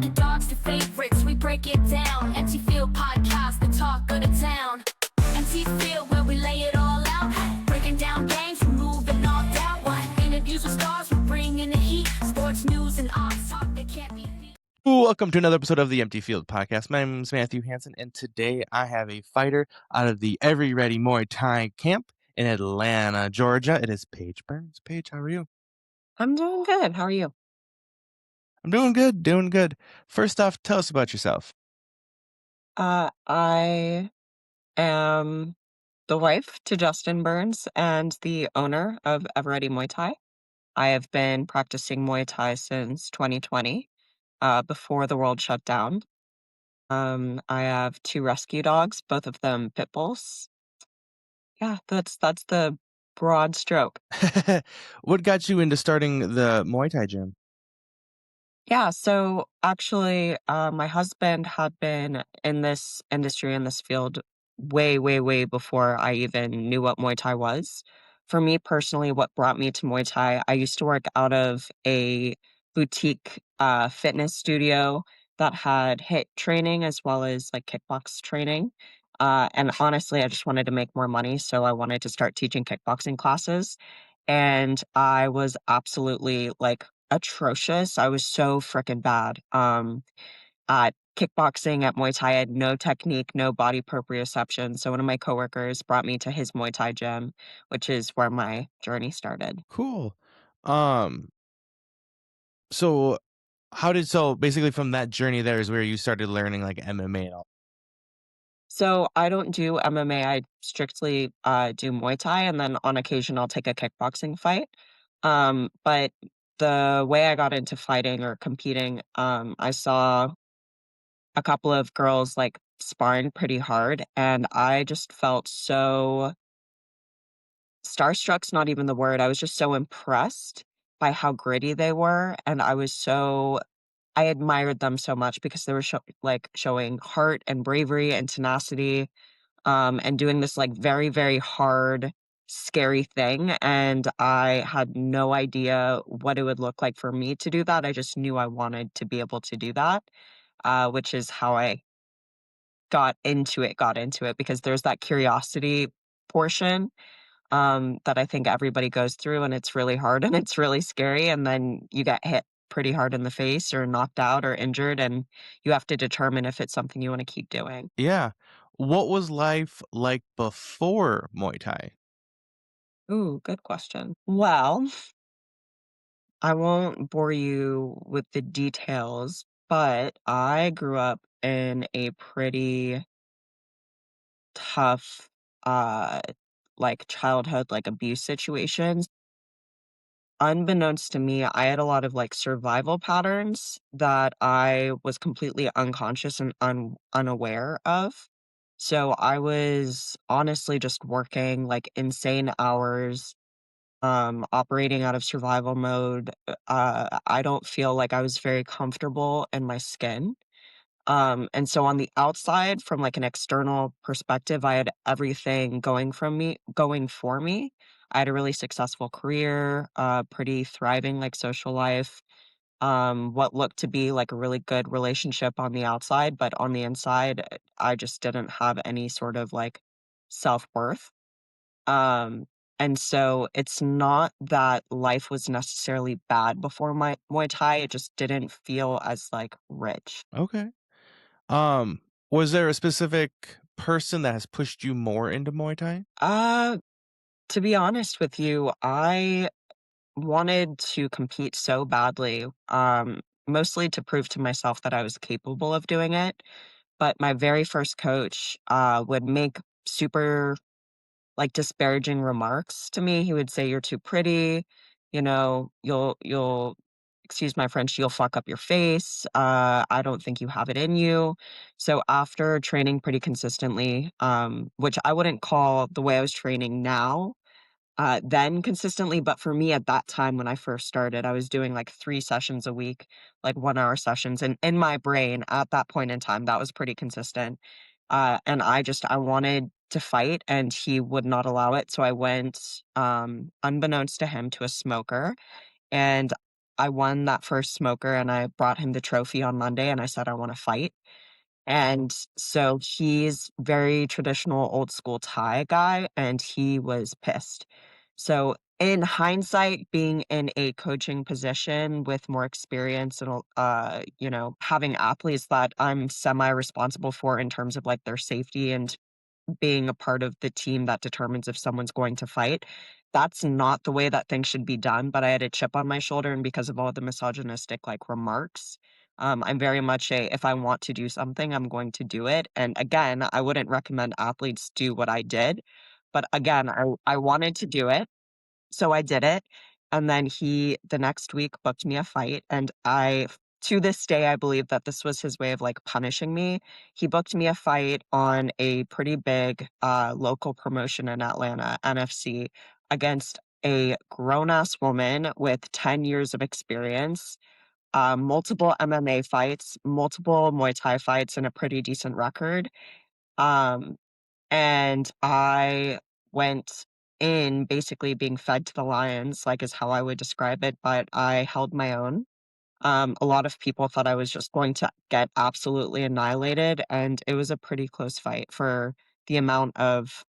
underdogs to favorites, we break it down. TField Podcast, the talk of the town. TField, where we lay it all out. Breaking down games, removing all doubt. Interviews with stars, we're bringing the heat. Sports news and odds talk that can't be beat. Welcome to another episode of the TField Podcast. My name is Mathew Hansen, and today I have a fighter out of the Every Ready Muay Thai camp in Atlanta, Georgia. It is Paige Burns. Paige, how are you? I'm doing good. How are you? I'm doing good. First off, tell us about yourself. I am the wife to Justin Burns and the owner of Ever Ready Muay Thai. I have been practicing Muay Thai since 2020, before the world shut down. I have 2 rescue dogs, both of them pit bulls. Yeah, that's the broad stroke. What got you into starting the Muay Thai gym? Yeah, so actually, my husband had been in this industry, in this field, way before I even knew what Muay Thai was. For me personally, what brought me to Muay Thai, I used to work out of a boutique fitness studio that had HIIT training as well as like kickbox training. And honestly, I just wanted to make more money, so I wanted to start teaching kickboxing classes. And I was absolutely like atrocious. I was so freaking bad. At kickboxing, at Muay Thai, I had no technique, no body proprioception. So one of my coworkers brought me to his Muay Thai gym, which is where my journey started. Cool. So basically from that journey there is where you started learning like MMA and all. So I don't do MMA. I strictly do Muay Thai, and then on occasion I'll take a kickboxing fight. But the way I got into fighting or competing, I saw a couple of girls like sparring pretty hard, and I just felt so starstruck's not even the word. I was just so impressed by how gritty they were, and I admired them so much because they were showing heart and bravery and tenacity, and doing this like very hard, scary thing. And I had no idea what it would look like for me to do that. I just knew I wanted to be able to do that, which is how I got into it because there's that curiosity portion that I think everybody goes through, and it's really hard and it's really scary. And then you get hit pretty hard in the face or knocked out or injured, and you have to determine if it's something you want to keep doing. Yeah. What was life like before Muay Thai? Ooh, good question. Well, I won't bore you with the details, but I grew up in a pretty tough, uh, like childhood, like abuse situations. Unbeknownst to me, I had a lot of like survival patterns that I was completely unconscious and unaware of. So I was honestly just working like insane hours, operating out of survival mode. I don't feel like I was very comfortable in my skin. And so on the outside, from like an external perspective, I had everything going for me. I had a really successful career, pretty thriving like social life, what looked to be like a really good relationship on the outside, but on the inside, I just didn't have any sort of like self-worth. Um, and so it's not that life was necessarily bad before my Muay Thai, it just didn't feel as like rich. Okay. Was there a specific person that has pushed you more into Muay Thai? Uh, to be honest with you, I wanted to compete so badly, mostly to prove to myself that I was capable of doing it. But my very first coach would make super like disparaging remarks to me. He would say, "You're too pretty, you'll excuse my French, you'll fuck up your face. I don't think you have it in you." So after training pretty consistently, which I wouldn't call the way I was training now, then consistently, but for me at that time when I first started, I was doing like 3 sessions a week, like 1-hour sessions, and in my brain at that point in time, that was pretty consistent. And I wanted to fight, and he would not allow it, so I went, unbeknownst to him, to a smoker, and I won that first smoker and I brought him the trophy on Monday and I said, I want to fight. And so he's very traditional old school Thai guy and he was pissed. So in hindsight, being in a coaching position with more experience and having athletes that I'm semi responsible for in terms of like their safety and being a part of the team that determines if someone's going to fight. That's not the way that things should be done, but I had a chip on my shoulder, and because of all the misogynistic, like, remarks, I'm very much if I want to do something, I'm going to do it, and again, I wouldn't recommend athletes do what I did, but again, I wanted to do it, so I did it, and then he, the next week, booked me a fight, and to this day, I believe that this was his way of, like, punishing me. He booked me a fight on a pretty big, local promotion in Atlanta, NFC, against a grown-ass woman with 10 years of experience, multiple MMA fights, multiple Muay Thai fights, and a pretty decent record. Um, and I went in basically being fed to the lions, like, is how I would describe it, but I held my own. A lot of people thought I was just going to get absolutely annihilated, and it was a pretty close fight for the amount of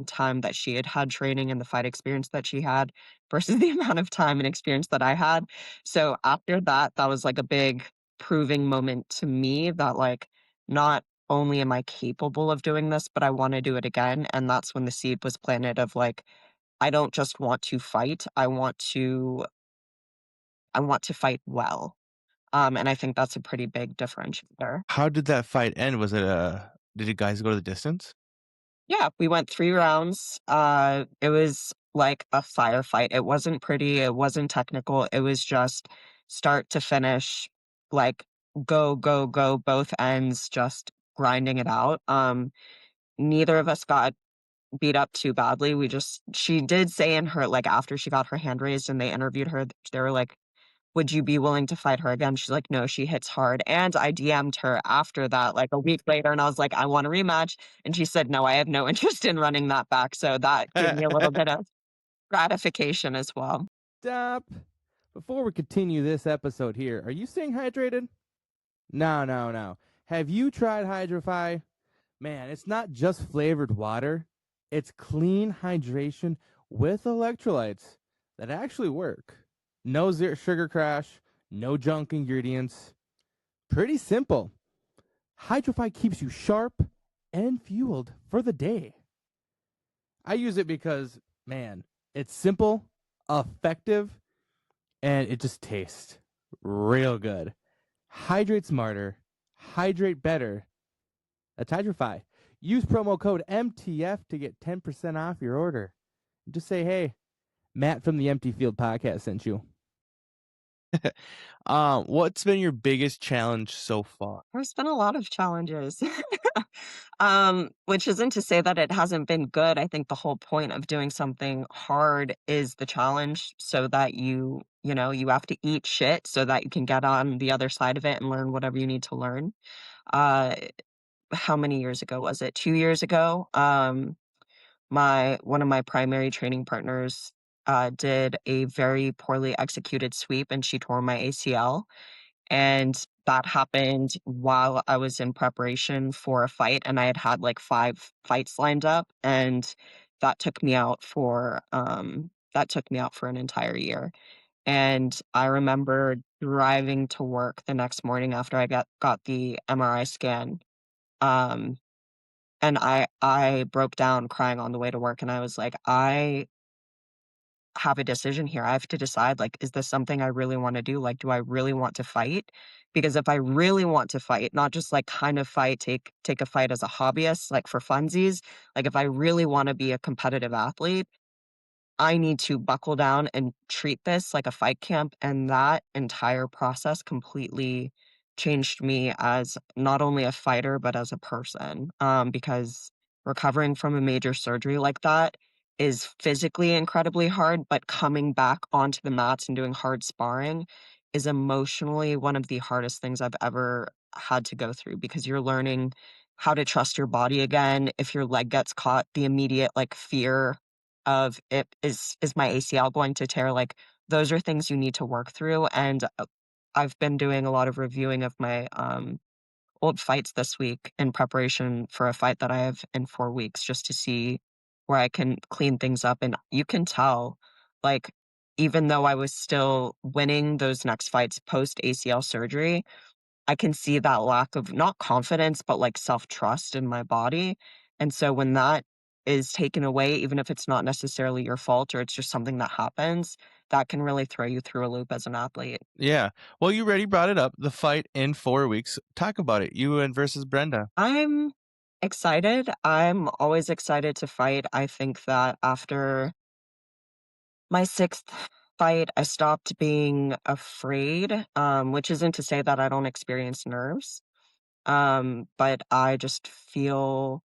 time that she had had training and the fight experience that she had versus the amount of time and experience that I had. So after that, that was like a big proving moment to me that like not only am I capable of doing this, but I want to do it again. And that's when the seed was planted of like, I don't just want to fight, I want to fight well. And I think that's a pretty big differentiator. How did that fight end? Was it did you guys go to the distance? Yeah, we went 3 rounds. It was like a firefight. It wasn't pretty, it wasn't technical, it was just start to finish, like, go, go, go, both ends, just grinding it out. Neither of us got beat up too badly. She did say in her like, after she got her hand raised and they interviewed her, they were like, would you be willing to fight her again? She's like, no, she hits hard. And I DM'd her after that, like a week later, and I was like, I want a rematch. And she said, no, I have no interest in running that back. So that gave me a little bit of gratification as well. Stop. Before we continue this episode here, are you staying hydrated? No. Have you tried Hydrify? Man, it's not just flavored water. It's clean hydration with electrolytes that actually work. No sugar crash, no junk ingredients. Pretty simple. Hydrify keeps you sharp and fueled for the day. I use it because, man, it's simple, effective, and it just tastes real good. Hydrate smarter, hydrate better. That's Hydrify. Use promo code MTF to get 10% off your order. Just say, hey, Matt from the TField Podcast sent you. What's been your biggest challenge so far? There's been a lot of challenges. Which isn't to say that it hasn't been good. I think the whole point of doing something hard is the challenge so that you have to eat shit so that you can get on the other side of it and learn whatever you need to learn. How many years ago was it? 2 years ago, one of my primary training partners did a very poorly executed sweep and she tore my ACL. And that happened while I was in preparation for a fight, and I had had like 5 fights lined up, and that took me out for an entire year. And I remember driving to work the next morning after I got the MRI scan, um, and I broke down crying on the way to work, and I was like, I have a decision here. I have to decide, like, is this something I really want to do? Like, do I really want to fight? Because if I really want to fight, not just like kind of fight, take a fight as a hobbyist, like for funsies, like if I really want to be a competitive athlete, I need to buckle down and treat this like a fight camp. And that entire process completely changed me as not only a fighter, but as a person. Because recovering from a major surgery like that is physically incredibly hard, but coming back onto the mats and doing hard sparring is emotionally one of the hardest things I've ever had to go through because you're learning how to trust your body again. If your leg gets caught, the immediate like fear of is my ACL going to tear? Like those are things you need to work through. And I've been doing a lot of reviewing of my old fights this week in preparation for a fight that I have in 4 weeks, just to see where I can clean things up. And you can tell, like, even though I was still winning those next fights post ACL surgery, I can see that lack of not confidence, but like self-trust in my body. And so when that is taken away, even if it's not necessarily your fault or it's just something that happens, that can really throw you through a loop as an athlete. Yeah. Well, you already brought it up. The fight in 4 weeks. Talk about it. You and versus Brenda. I'm excited. I'm always excited to fight. I think that after my 6th fight, I stopped being afraid, which isn't to say that I don't experience nerves. But I just feel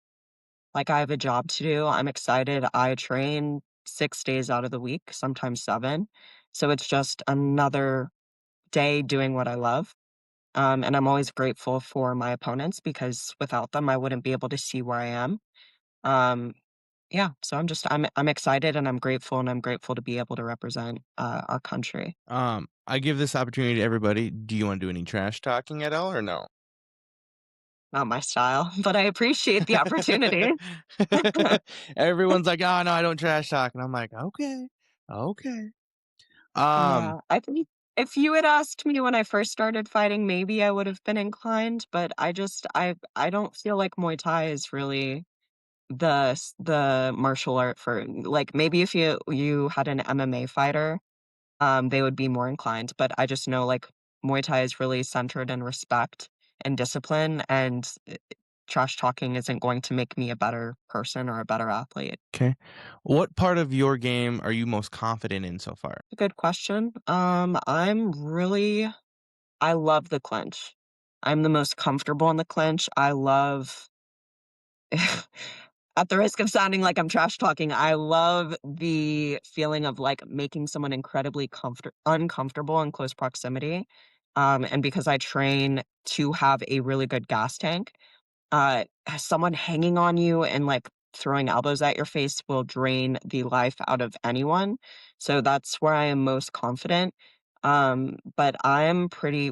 like I have a job to do. I'm excited. I train 6 days out of the week, sometimes 7. So it's just another day doing what I love. And I'm always grateful for my opponents because without them, I wouldn't be able to see where I am. Um, yeah, so I'm excited and I'm grateful to be able to represent our country. I give this opportunity to everybody. Do you want to do any trash talking at all or no? Not my style, but I appreciate the opportunity. Everyone's like, oh no, I don't trash talk. And I'm like, okay. Okay. Yeah, I think if you had asked me when I first started fighting, maybe I would have been inclined, but I don't feel like Muay Thai is really the martial art for, like, maybe if you had an MMA fighter, they would be more inclined, but I just know, like, Muay Thai is really centered in respect and discipline, and trash talking isn't going to make me a better person or a better athlete. Okay. What part of your game are you most confident in so far? A good question. I love the clinch. I'm the most comfortable in the clinch. I love at the risk of sounding like I'm trash talking, I love the feeling of, like, making someone incredibly uncomfortable in close proximity. And because I train to have a really good gas tank, uh, someone hanging on you and, like, throwing elbows at your face will drain the life out of anyone. So that's where I am most confident. But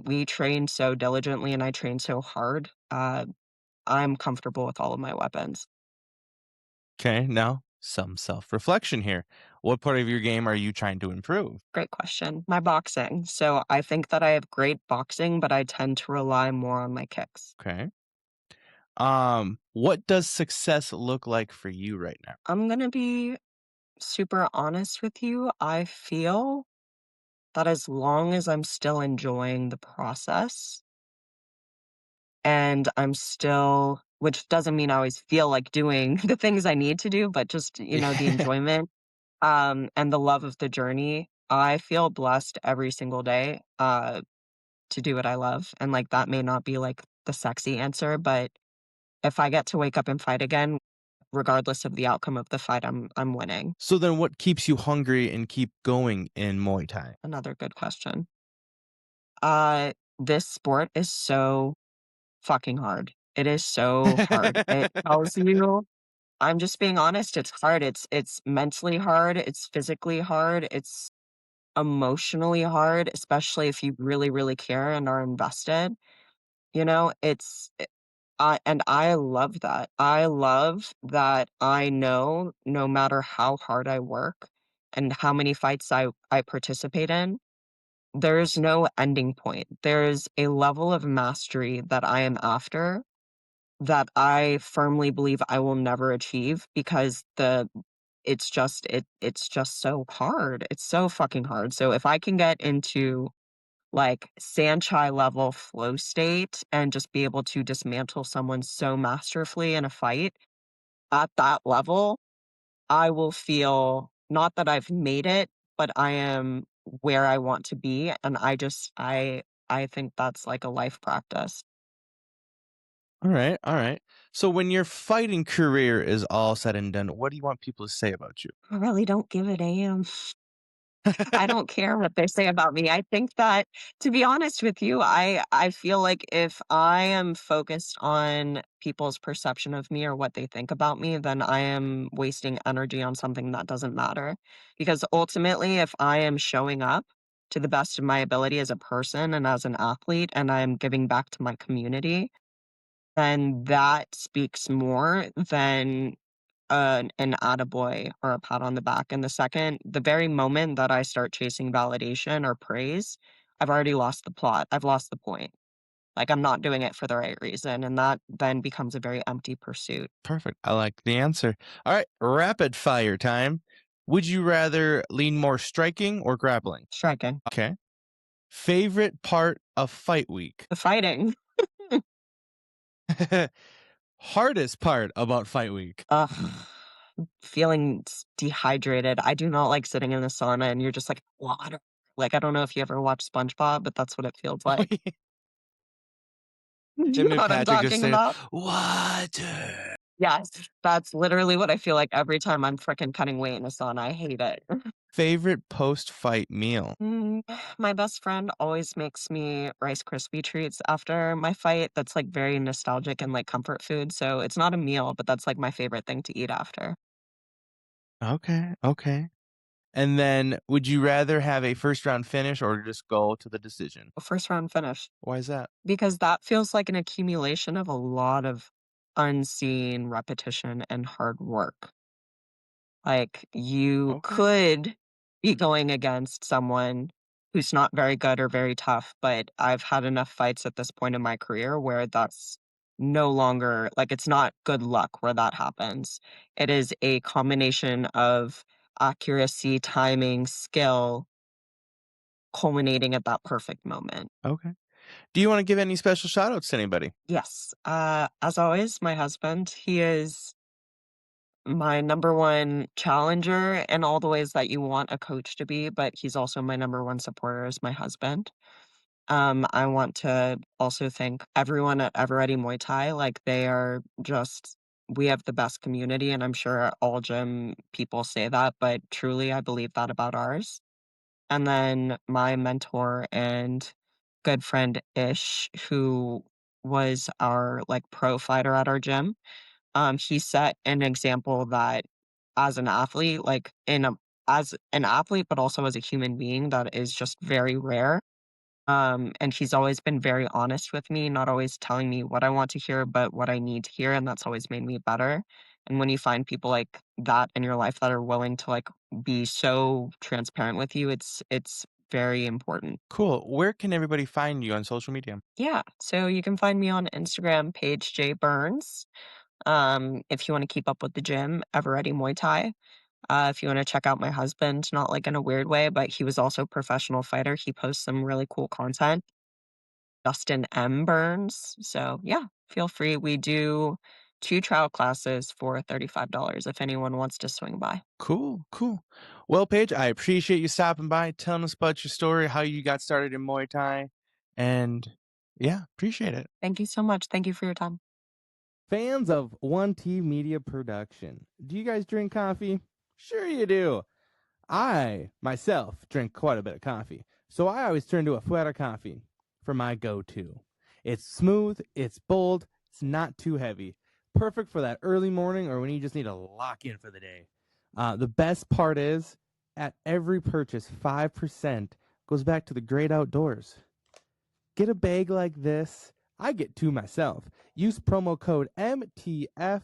we train so diligently and I train so hard. I'm comfortable with all of my weapons. Okay. Now, some self-reflection here. What part of your game are you trying to improve? Great question. My boxing. So I think that I have great boxing, but I tend to rely more on my kicks. Okay. What does success look like for you right now? I'm gonna be super honest with you. I feel that as long as I'm still enjoying the process and I'm still, which doesn't mean I always feel like doing the things I need to do, but just, the enjoyment, and the love of the journey, I feel blessed every single day, to do what I love. And like that may not be like the sexy answer, but if I get to wake up and fight again, regardless of the outcome of the fight, I'm winning. So then what keeps you hungry and keep going in Muay Thai? Another good question. This sport is so fucking hard. It is so hard. It tells you, I'm just being honest, it's hard. It's mentally hard, it's physically hard, it's emotionally hard, especially if you really, really care and are invested. And I love that. I love that I know no matter how hard I work and how many fights I participate in, there's no ending point. There's a level of mastery that I am after that I firmly believe I will never achieve because it's just so hard. It's so fucking hard. So if I can get into like Sanchai level flow state and just be able to dismantle someone so masterfully in a fight at that level, I will feel not that I've made it, but I am where I want to be. And I think that's like a life practice. All right. All right. So when your fighting career is all said and done, what do you want people to say about you? I really don't give a damn. I don't care what they say about me. I think that, to be honest with you, I feel like if I am focused on people's perception of me or what they think about me, then I am wasting energy on something that doesn't matter. Because ultimately, if I am showing up to the best of my ability as a person and as an athlete, and I'm giving back to my community, then that speaks more than an attaboy or a pat on the back. And the very moment that I start chasing validation or praise, I've already lost the plot. I've lost the point. Like, I'm not doing it for the right reason. And that then becomes a very empty pursuit. Perfect. I like the answer. All right, rapid fire time. Would you rather lean more striking or grappling? Striking. Okay. Favorite part of fight week? The fighting. Hardest part about fight week? Ugh. Feeling dehydrated. I do not like sitting in the sauna and you're just like, water. Like, I don't know if you ever watched SpongeBob, but that's what it feels like. You Him know and what I'm Patrick just talking say, about? water. Yes, that's literally what I feel like every time I'm frickin' cutting weight in a sauna. I hate it. Favorite post-fight meal? My best friend always makes me Rice Krispie treats after my fight. That's like very nostalgic and like comfort food. So it's not a meal, but that's like my favorite thing to eat after. Okay. And then, would you rather have a first-round finish or just go to the decision? A first round finish. Why is that? Because that feels like an accumulation of a lot of unseen repetition and hard work. Like, you Okay. could be going against someone who's not very good or very tough, but I've had enough fights at this point in my career where that's no longer like, it's not good luck where that happens. It is a combination of accuracy, timing, skill, culminating at that perfect moment. Okay. Do you want to give any special shout-outs to anybody? Yes. As always, my husband, he is my number one challenger in all the ways that you want a coach to be, but he's also my number one supporter as my husband. I want to also thank everyone at Ever Ready Muay Thai. Like, they are just, we have the best community, and I'm sure all gym people say that, but truly, I believe that about ours. And then my mentor and good friend Ish, who was our like pro fighter at our gym. He set an example that as an athlete, like as an athlete, but also as a human being, that is just very rare. And he's always been very honest with me, not always telling me what I want to hear, but what I need to hear, and that's always made me better. And when you find people like that in your life that are willing to like be so transparent with you, it's very important. Cool. Where can everybody find you on social media? Yeah. So you can find me on Instagram, Paige J Burns. If you want to keep up with the gym, Ever Ready Muay Thai. If you want to check out my husband, not like in a weird way, but he was also a professional fighter. He posts some really cool content. Justin M. Burns. So yeah, feel free. We do 2 trial classes for $35 if anyone wants to swing by. Cool. Well, Paige, I appreciate you stopping by, telling us about your story, how you got started in Muay Thai, and yeah, appreciate it. Thank you so much. Thank you for your time. Fans of One T Media Production, do you guys drink coffee? Sure you do. I, myself, drink quite a bit of coffee, so I always turn to a Fuera coffee for my go-to. It's smooth, it's bold, it's not too heavy. Perfect for that early morning or when you just need to lock in for the day. The best part is, at every purchase, 5% goes back to the great outdoors. Get a bag like this. I get 2 myself. Use promo code MTF and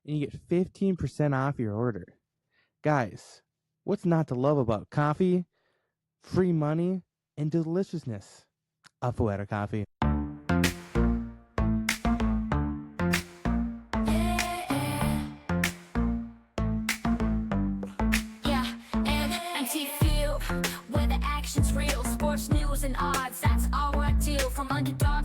you get 15% off your order. Guys, what's not to love about coffee, free money, and deliciousness? A Fuera coffee. Yeah, and TField, where the action's real, sports news and odds, that's our deal. From underdog